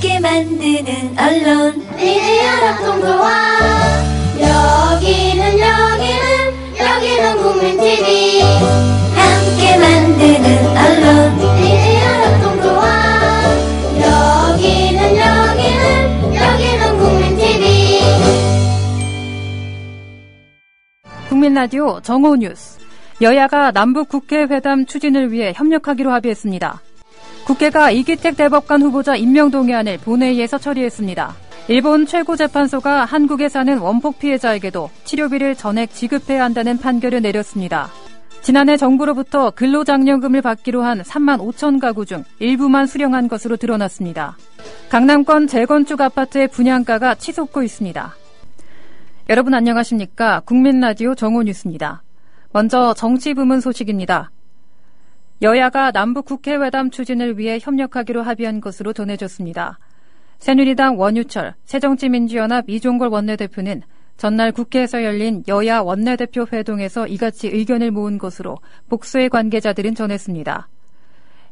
함께 만드는 언론 니네 연합동조화 여기는 국민TV 함께 만드는 언론 니네 연합동조화 여기는 국민TV 국민라디오 정오뉴스. 여야가 남북국회회담 추진을 위해 협력하기로 합의했습니다. 국회가 이기택 대법관 후보자 임명동의안을 본회의에서 처리했습니다. 일본 최고재판소가 한국에 사는 원폭 피해자에게도 치료비를 전액 지급해야 한다는 판결을 내렸습니다. 지난해 정부로부터 근로장려금을 받기로 한 3만 5천 가구 중 일부만 수령한 것으로 드러났습니다. 강남권 재건축 아파트의 분양가가 치솟고 있습니다. 여러분 안녕하십니까? 국민라디오 정오뉴스입니다. 먼저 정치부문 소식입니다. 여야가 남북국회회담 추진을 위해 협력하기로 합의한 것으로 전해졌습니다. 새누리당 원유철, 새정치민주연합 이종걸 원내대표는 전날 국회에서 열린 여야 원내대표 회동에서 이같이 의견을 모은 것으로 복수의 관계자들은 전했습니다.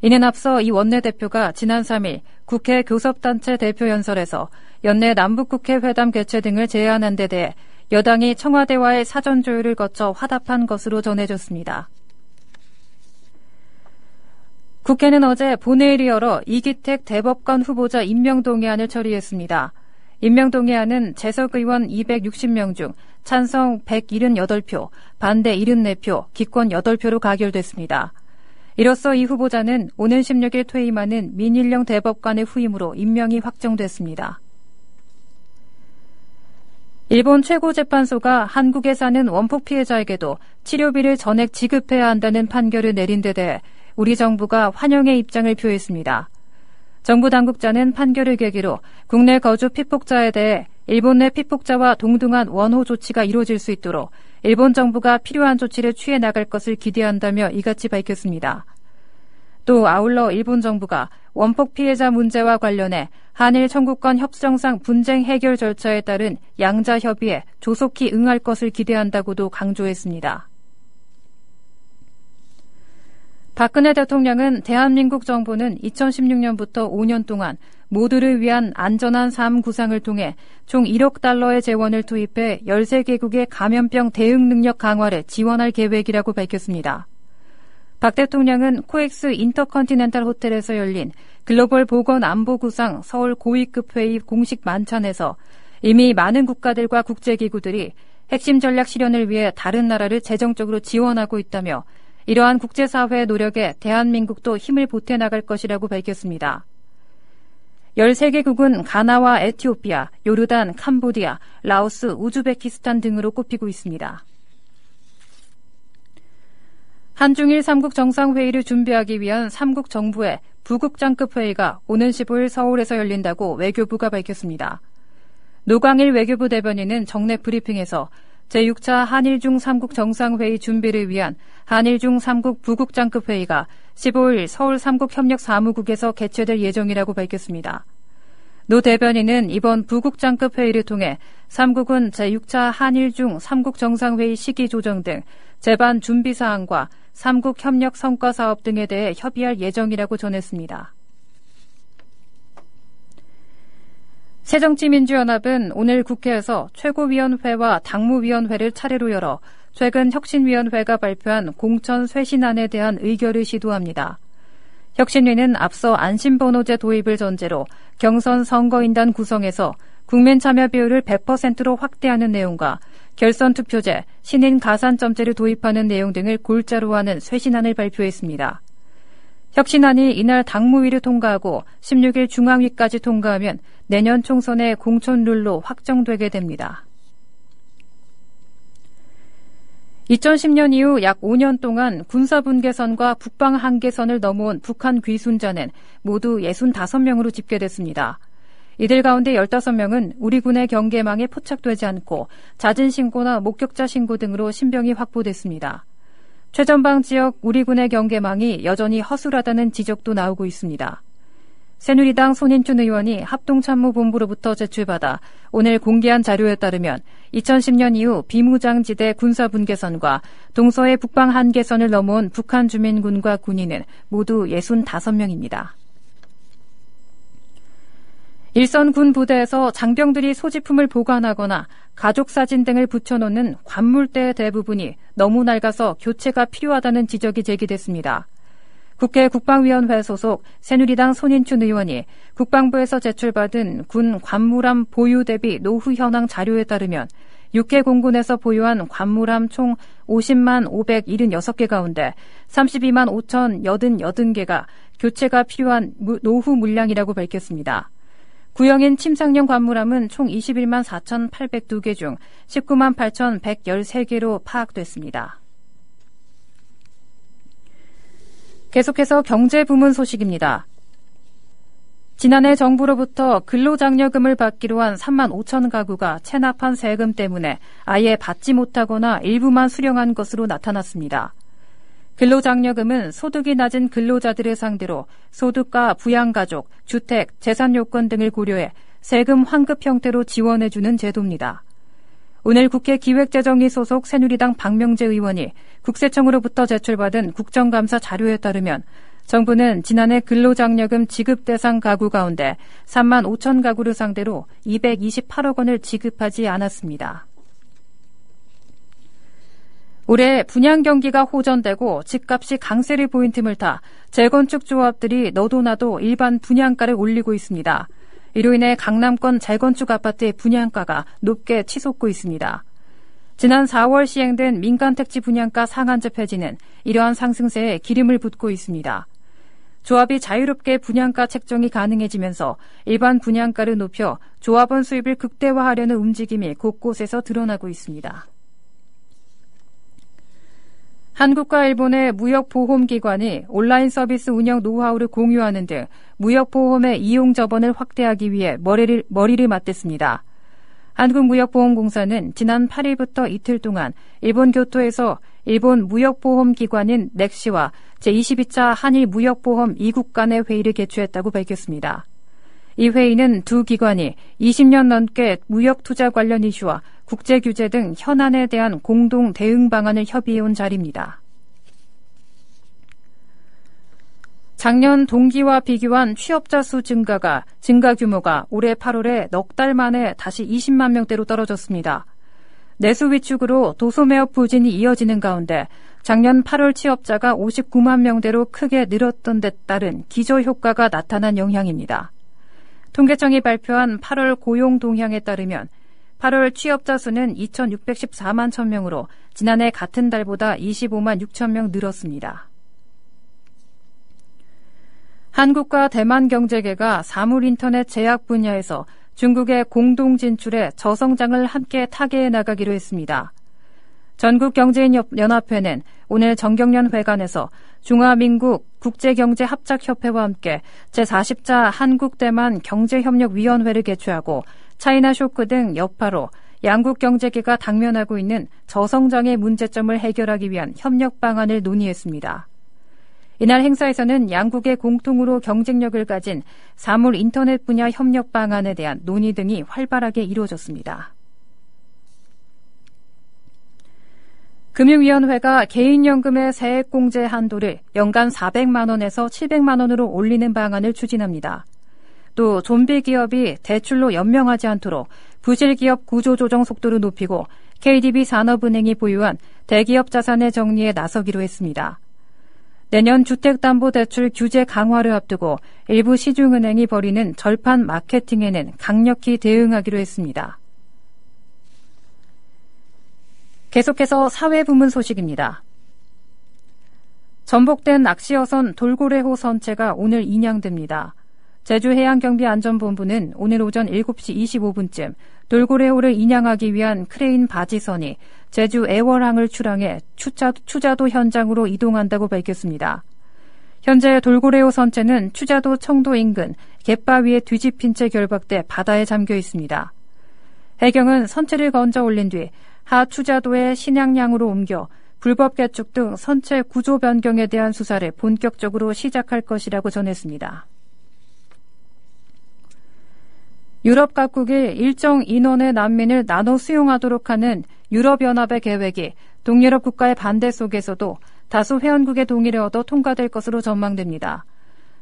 이는 앞서 이 원내대표가 지난 3일 국회 교섭단체 대표연설에서 연내 남북국회회담 개최 등을 제안한 데 대해 여당이 청와대와의 사전 조율을 거쳐 화답한 것으로 전해졌습니다. 국회는 어제 본회의를 열어 이기택 대법관 후보자 임명동의안을 처리했습니다. 임명동의안은 재석 의원 260명 중 찬성 178표, 반대 74표, 기권 8표로 가결됐습니다. 이로써 이 후보자는 오는 16일 퇴임하는 민일령 대법관의 후임으로 임명이 확정됐습니다. 일본 최고재판소가 한국에 사는 원폭 피해자에게도 치료비를 전액 지급해야 한다는 판결을 내린 데 대해 우리 정부가 환영의 입장을 표했습니다. 정부 당국자는 판결을 계기로 국내 거주 피폭자에 대해 일본 내 피폭자와 동등한 원호 조치가 이루어질 수 있도록 일본 정부가 필요한 조치를 취해 나갈 것을 기대한다며 이같이 밝혔습니다. 또 아울러 일본 정부가 원폭 피해자 문제와 관련해 한일 청구권 협정상 분쟁 해결 절차에 따른 양자 협의에 조속히 응할 것을 기대한다고도 강조했습니다. 박근혜 대통령은 대한민국 정부는 2016년부터 5년 동안 모두를 위한 안전한 삶 구상을 통해 총 1억 달러의 재원을 투입해 13개국의 감염병 대응 능력 강화를 지원할 계획이라고 밝혔습니다. 박 대통령은 코엑스 인터컨티넨탈 호텔에서 열린 글로벌 보건안보구상 서울 고위급 회의 공식 만찬에서 이미 많은 국가들과 국제기구들이 핵심 전략 실현을 위해 다른 나라를 재정적으로 지원하고 있다며 이러한 국제사회의 노력에 대한민국도 힘을 보태나갈 것이라고 밝혔습니다. 13개국은 가나와 에티오피아, 요르단, 캄보디아, 라오스, 우즈베키스탄 등으로 꼽히고 있습니다. 한중일 3국 정상회의를 준비하기 위한 3국 정부의 부국장급 회의가 오는 15일 서울에서 열린다고 외교부가 밝혔습니다. 노광일 외교부 대변인은 정례 브리핑에서 제6차 한일중 3국 정상회의 준비를 위한 한일중 3국 부국장급 회의가 15일 서울 3국 협력사무국에서 개최될 예정이라고 밝혔습니다. 노 대변인은 이번 부국장급 회의를 통해 3국은 제6차 한일중 3국 정상회의 시기 조정 등 제반 준비사항과 3국 협력 성과 사업 등에 대해 협의할 예정이라고 전했습니다. 새정치민주연합은 오늘 국회에서 최고위원회와 당무위원회를 차례로 열어 최근 혁신위원회가 발표한 공천 쇄신안에 대한 의결을 시도합니다. 혁신위는 앞서 안심번호제 도입을 전제로 경선 선거인단 구성에서 국민 참여 비율을 100%로 확대하는 내용과 결선 투표제, 신인 가산점제를 도입하는 내용 등을 골자로 하는 쇄신안을 발표했습니다. 혁신안이 이날 당무위를 통과하고 16일 중앙위까지 통과하면 내년 총선의 공천 룰로 확정되게 됩니다. 2010년 이후 약 5년 동안 군사분계선과 북방한계선을 넘어온 북한 귀순자는 모두 65명으로 집계됐습니다. 이들 가운데 15명은 우리 군의 경계망에 포착되지 않고 잦은 신고나 목격자 신고 등으로 신병이 확보됐습니다. 최전방 지역 우리 군의 경계망이 여전히 허술하다는 지적도 나오고 있습니다. 새누리당 손인춘 의원이 합동참모본부로부터 제출받아 오늘 공개한 자료에 따르면 2010년 이후 비무장지대 군사분계선과 동서의 북방 한계선을 넘어온 북한 주민군과 군인은 모두 65명입니다. 일선 군 부대에서 장병들이 소지품을 보관하거나 가족 사진 등을 붙여놓는 관물대 대부분이 너무 낡아서 교체가 필요하다는 지적이 제기됐습니다. 국회 국방위원회 소속 새누리당 손인춘 의원이 국방부에서 제출받은 군 관물함 보유 대비 노후 현황 자료에 따르면 육해 공군에서 보유한 관물함 총 50만 576개 가운데 32만 5,080개가 교체가 필요한 노후 물량이라고 밝혔습니다. 구형인 침상용 관물함은 총 21만 4,802개 중 19만 8,113개로 파악됐습니다. 계속해서 경제 부문 소식입니다. 지난해 정부로부터 근로장려금을 받기로 한 3만 5천 가구가 체납한 세금 때문에 아예 받지 못하거나 일부만 수령한 것으로 나타났습니다. 근로장려금은 소득이 낮은 근로자들을 상대로 소득과 부양가족, 주택, 재산 요건 등을 고려해 세금 환급 형태로 지원해주는 제도입니다. 오늘 국회 기획재정위 소속 새누리당 박명재 의원이 국세청으로부터 제출받은 국정감사 자료에 따르면 정부는 지난해 근로장려금 지급 대상 가구 가운데 3만 5천 가구를 상대로 228억 원을 지급하지 않았습니다. 올해 분양 경기가 호전되고 집값이 강세를 보인 틈을 타 재건축 조합들이 너도 나도 일반 분양가를 올리고 있습니다. 이로 인해 강남권 재건축 아파트의 분양가가 높게 치솟고 있습니다. 지난 4월 시행된 민간택지 분양가 상한제 폐지는 이러한 상승세에 기름을 붓고 있습니다. 조합이 자유롭게 분양가 책정이 가능해지면서 일반 분양가를 높여 조합원 수입을 극대화하려는 움직임이 곳곳에서 드러나고 있습니다. 한국과 일본의 무역보험기관이 온라인 서비스 운영 노하우를 공유하는 등 무역보험의 이용 접원을 확대하기 위해 머리를 맞댔습니다. 한국무역보험공사는 지난 8일부터 이틀 동안 일본 교토에서 일본 무역보험기관인 넥시와 제22차 한일무역보험 2국 간의 회의를 개최했다고 밝혔습니다. 이 회의는 두 기관이 20년 넘게 무역투자 관련 이슈와 국제규제 등 현안에 대한 공동 대응 방안을 협의해온 자리입니다. 작년 동기와 비교한 취업자 수 증가 규모가 올해 8월에 넉 달 만에 다시 20만 명대로 떨어졌습니다. 내수 위축으로 도소매업 부진이 이어지는 가운데 작년 8월 취업자가 59만 명대로 크게 늘었던 데 따른 기저효과가 나타난 영향입니다. 통계청이 발표한 8월 고용 동향에 따르면 8월 취업자 수는 2,614만 1,000명으로 지난해 같은 달보다 25만 6천 명 늘었습니다. 한국과 대만 경제계가 사물인터넷 제약 분야에서 중국의 공동 진출에 저성장을 함께 타개해 나가기로 했습니다. 전국경제인연합회는 오늘 정경련 회관에서 중화민국 국제경제합작협회와 함께 제40차 한국-대만 경제협력위원회를 개최하고 차이나 쇼크 등 여파로 양국 경제계가 당면하고 있는 저성장의 문제점을 해결하기 위한 협력 방안을 논의했습니다. 이날 행사에서는 양국의 공통으로 경쟁력을 가진 사물 인터넷 분야 협력 방안에 대한 논의 등이 활발하게 이루어졌습니다. 금융위원회가 개인연금의 세액공제 한도를 연간 400만 원에서 700만 원으로 올리는 방안을 추진합니다. 또 좀비 기업이 대출로 연명하지 않도록 부실기업 구조조정 속도를 높이고 KDB 산업은행이 보유한 대기업 자산의 정리에 나서기로 했습니다. 내년 주택담보대출 규제 강화를 앞두고 일부 시중은행이 벌이는 절판 마케팅에는 강력히 대응하기로 했습니다. 계속해서 사회부문 소식입니다. 전복된 낚시어선 돌고래호 선체가 오늘 인양됩니다. 제주해양경비안전본부는 오늘 오전 7시 25분쯤 돌고래호를 인양하기 위한 크레인 바지선이 제주 애월항을 출항해 추자도 현장으로 이동한다고 밝혔습니다. 현재 돌고래호 선체는 추자도 청도 인근 갯바위에 뒤집힌 채 결박돼 바다에 잠겨 있습니다. 해경은 선체를 건져 올린 뒤 하 추자도의 신양양으로 옮겨 불법 개축 등 선체 구조 변경에 대한 수사를 본격적으로 시작할 것이라고 전했습니다. 유럽 각국이 일정 인원의 난민을 나눠 수용하도록 하는 유럽연합의 계획이 동유럽 국가의 반대 속에서도 다수 회원국의 동의를 얻어 통과될 것으로 전망됩니다.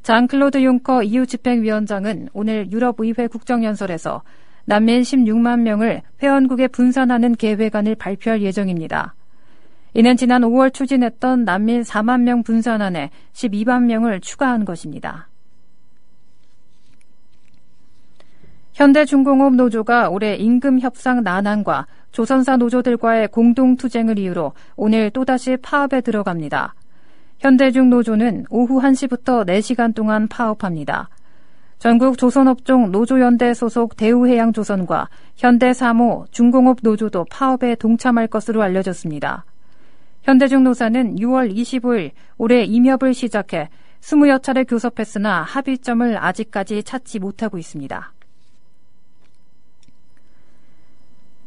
장클로드 융커 EU 집행위원장은 오늘 유럽의회 국정연설에서 난민 16만 명을 회원국에 분산하는 계획안을 발표할 예정입니다. 이는 지난 5월 추진했던 난민 4만 명 분산안에 12만 명을 추가한 것입니다. 현대중공업 노조가 올해 임금 협상 난항과 조선사 노조들과의 공동투쟁을 이유로 오늘 또다시 파업에 들어갑니다. 현대중 노조는 오후 1시부터 4시간 동안 파업합니다. 전국 조선업종 노조연대 소속 대우해양조선과 현대사모 중공업 노조도 파업에 동참할 것으로 알려졌습니다. 현대중 노사는 6월 25일 올해 임협을 시작해 20여 차례 교섭했으나 합의점을 아직까지 찾지 못하고 있습니다.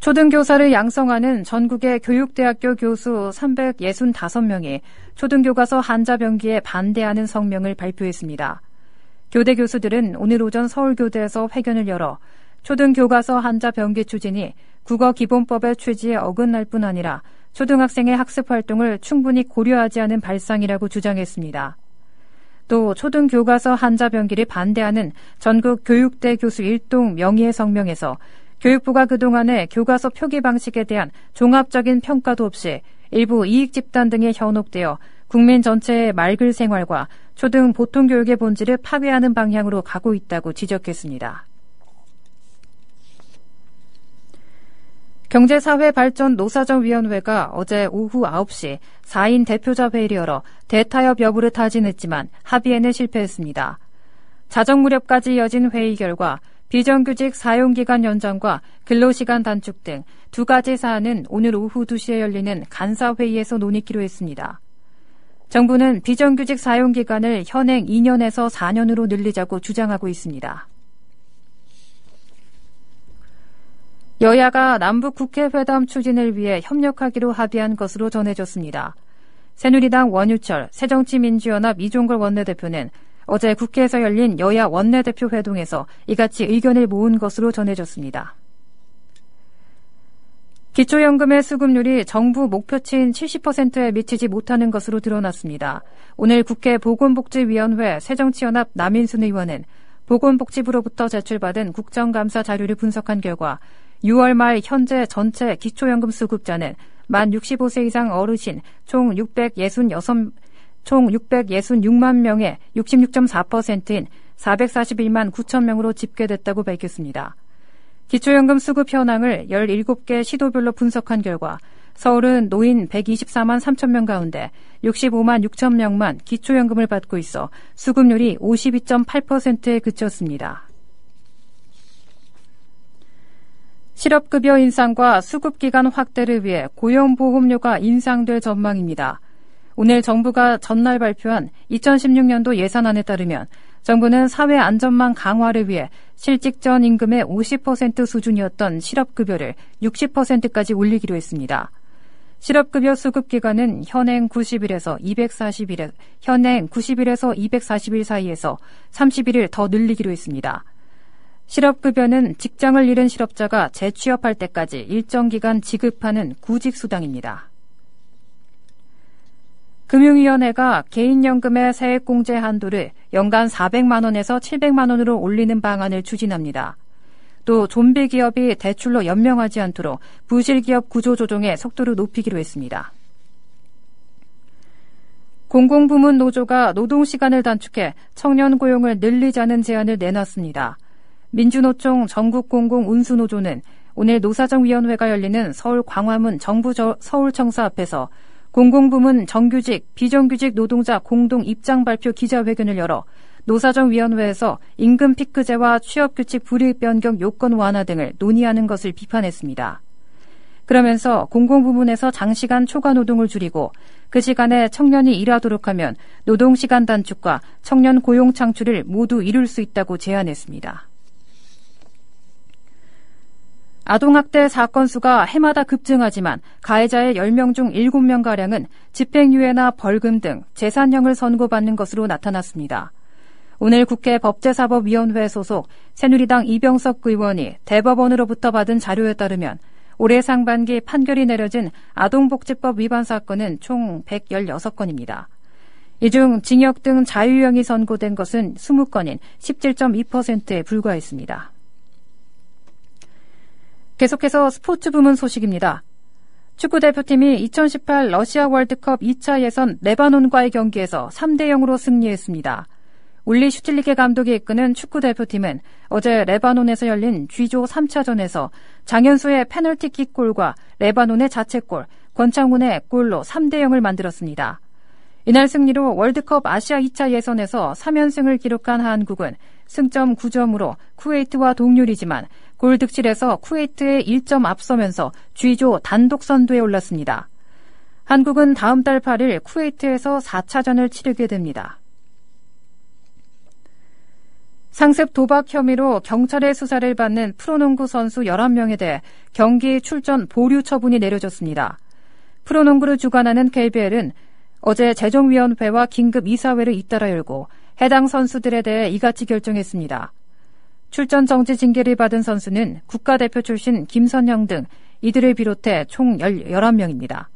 초등교사를 양성하는 전국의 교육대학교 교수 365명이 초등교과서 한자병기에 반대하는 성명을 발표했습니다. 교대 교수들은 오늘 오전 서울교대에서 회견을 열어 초등교과서 한자병기 추진이 국어기본법의 취지에 어긋날 뿐 아니라 초등학생의 학습활동을 충분히 고려하지 않은 발상이라고 주장했습니다. 또 초등교과서 한자병기를 반대하는 전국 교육대 교수 일동 명의의 성명에서 교육부가 그동안의 교과서 표기 방식에 대한 종합적인 평가도 없이 일부 이익집단 등에 현혹되어 국민 전체의 맑은 생활과 초등 보통교육의 본질을 파괴하는 방향으로 가고 있다고 지적했습니다. 경제사회발전 노사정위원회가 어제 오후 9시 4인 대표자 회의를 열어 대타협 여부를 타진했지만 합의에는 실패했습니다. 자정 무렵까지 이어진 회의 결과 비정규직 사용기간 연장과 근로시간 단축 등 두 가지 사안은 오늘 오후 2시에 열리는 간사회의에서 논의키로 했습니다. 정부는 비정규직 사용기간을 현행 2년에서 4년으로 늘리자고 주장하고 있습니다. 여야가 남북 국회회담 추진을 위해 협력하기로 합의한 것으로 전해졌습니다. 새누리당 원유철, 새정치민주연합 이종걸 원내대표는 어제 국회에서 열린 여야 원내대표 회동에서 이같이 의견을 모은 것으로 전해졌습니다. 기초연금의 수급률이 정부 목표치인 70%에 미치지 못하는 것으로 드러났습니다. 오늘 국회 보건복지위원회 새정치연합 남인순 의원은 보건복지부로부터 제출받은 국정감사 자료를 분석한 결과 6월 말 현재 전체 기초연금 수급자는 만 65세 이상 어르신 총 666만 명의 66.4%인 441만 9천 명으로 집계됐다고 밝혔습니다. 기초연금 수급 현황을 17개 시도별로 분석한 결과 서울은 노인 124만 3천 명 가운데 65만 6천 명만 기초연금을 받고 있어 수급률이 52.8%에 그쳤습니다. 실업급여 인상과 수급기간 확대를 위해 고용보험료가 인상될 전망입니다. 오늘 정부가 전날 발표한 2016년도 예산안에 따르면 정부는 사회안전망 강화를 위해 실직전 임금의 50% 수준이었던 실업급여를 60%까지 올리기로 했습니다. 실업급여 수급기간은 현행 90일에서 240일 사이에서 31일 더 늘리기로 했습니다. 실업급여는 직장을 잃은 실업자가 재취업할 때까지 일정 기간 지급하는 구직수당입니다. 금융위원회가 개인연금의 세액공제 한도를 연간 400만 원에서 700만 원으로 올리는 방안을 추진합니다. 또 좀비 기업이 대출로 연명하지 않도록 부실기업 구조조정의 속도를 높이기로 했습니다. 공공부문 노조가 노동시간을 단축해 청년 고용을 늘리자는 제안을 내놨습니다. 민주노총 전국공공운수노조는 오늘 노사정위원회가 열리는 서울 광화문 정부 서울청사 앞에서 공공부문 정규직, 비정규직 노동자 공동 입장 발표 기자회견을 열어 노사정위원회에서 임금 피크제와 취업규칙 불이익 변경 요건 완화 등을 논의하는 것을 비판했습니다. 그러면서 공공부문에서 장시간 초과 노동을 줄이고 그 시간에 청년이 일하도록 하면 노동시간 단축과 청년 고용 창출을 모두 이룰 수 있다고 제안했습니다. 아동학대 사건 수가 해마다 급증하지만 가해자의 10명 중 7명가량은 집행유예나 벌금 등 재산형을 선고받는 것으로 나타났습니다. 오늘 국회 법제사법위원회 소속 새누리당 이병석 의원이 대법원으로부터 받은 자료에 따르면 올해 상반기 판결이 내려진 아동복지법 위반 사건은 총 116건입니다. 이 중 징역 등 자유형이 선고된 것은 20건인 17.2%에 불과했습니다. 계속해서 스포츠 부문 소식입니다. 축구대표팀이 2018 러시아 월드컵 2차 예선 레바논과의 경기에서 3대0으로 승리했습니다. 울리 슈틸리케 감독이 이끄는 축구대표팀은 어제 레바논에서 열린 G조 3차전에서 장현수의 페널티킥 골과 레바논의 자책골, 권창훈의 골로 3대0을 만들었습니다. 이날 승리로 월드컵 아시아 2차 예선에서 3연승을 기록한 한국은 승점 9점으로 쿠웨이트와 동률이지만 골 득실에서 쿠웨이트에 1점 앞서면서 G조 단독 선두에 올랐습니다. 한국은 다음 달 8일 쿠웨이트에서 4차전을 치르게 됩니다. 상습 도박 혐의로 경찰의 수사를 받는 프로농구 선수 11명에 대해 경기 출전 보류 처분이 내려졌습니다. 프로농구를 주관하는 KBL은 어제 재정위원회와 긴급 이사회를 잇따라 열고 해당 선수들에 대해 이같이 결정했습니다. 출전 정지 징계를 받은 선수는 국가대표 출신 김선영 등 이들을 비롯해 총 11명입니다.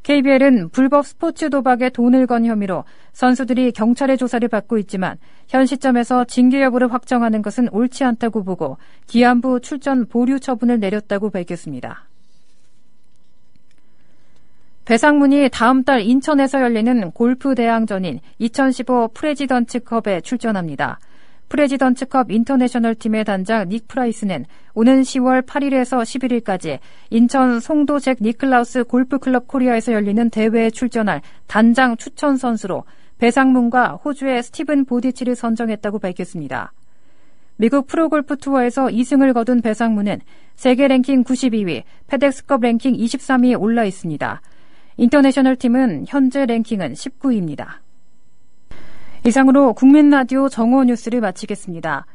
KBL은 불법 스포츠 도박에 돈을 건 혐의로 선수들이 경찰의 조사를 받고 있지만 현 시점에서 징계 여부를 확정하는 것은 옳지 않다고 보고 기한부 출전 보류 처분을 내렸다고 밝혔습니다. 배상문이 다음 달 인천에서 열리는 골프 대항전인 2015 프레지던츠컵에 출전합니다. 프레지던츠컵 인터내셔널 팀의 단장 닉 프라이스는 오는 10월 8일에서 11일까지 인천 송도 잭 니클라우스 골프클럽 코리아에서 열리는 대회에 출전할 단장 추천 선수로 배상문과 호주의 스티븐 보디치를 선정했다고 밝혔습니다. 미국 프로골프 투어에서 2승을 거둔 배상문은 세계 랭킹 92위, 페덱스컵 랭킹 23위에 올라 있습니다. 인터내셔널 팀은 현재 랭킹은 19위입니다. 이상으로 국민라디오 정오 뉴스를 마치겠습니다.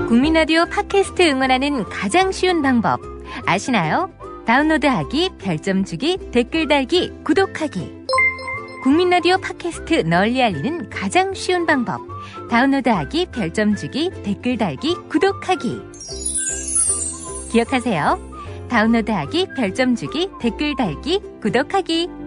국민라디오 팟캐스트 응원하는 가장 쉬운 방법 아시나요? 다운로드하기, 별점 주기, 댓글 달기, 구독하기. 국민라디오 팟캐스트 널리 알리는 가장 쉬운 방법 다운로드하기, 별점 주기, 댓글 달기, 구독하기. 기억하세요. 다운로드하기, 별점 주기, 댓글 달기, 구독하기.